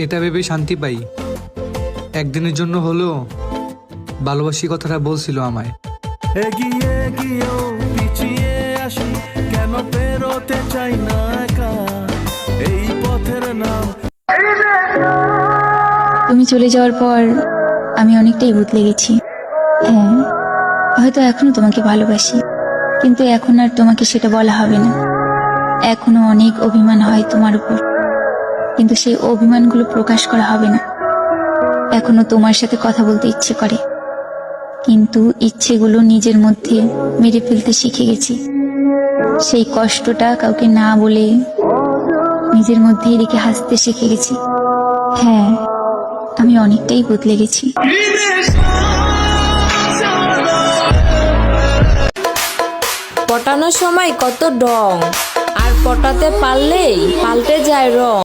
এটা ভেবে শান্তি পাই একদিনের জন্য হলেও ভালোবাসি কথাটা বলছিল আমায়। এগিয়ে গিয়েও পিছিয়ে আসি, কেন পেরোতে চাই না একা এই পথের নাম। তুমি চলে যাওয়ার পর আমি অনেকটাই বদলে গেছি। হ্যাঁ, হয়তো এখনো তোমাকে ভালোবাসি, কিন্তু এখন আর তোমাকে সেটা বলা হবে না। এখনো অনেক অভিমান হয় তোমার উপর, কিন্তু সেই অভিমানগুলো প্রকাশ করা হবে না। এখনো তোমার সাথে কথা বলতে ইচ্ছে করে, কিন্তু ইচ্ছেগুলো নিজের মধ্যে মেরে ফেলতে শিখে গেছি। সেই কষ্টটা কাউকে না বলে নিজের মধ্যেই রেখে হাসতে শিখে গেছি। হ্যাঁ, আমি অনেকটাই বদলে গেছি। পটানোর সময় কত ঢং, আর পটাতে পারলেই পাল্টে যায় রং।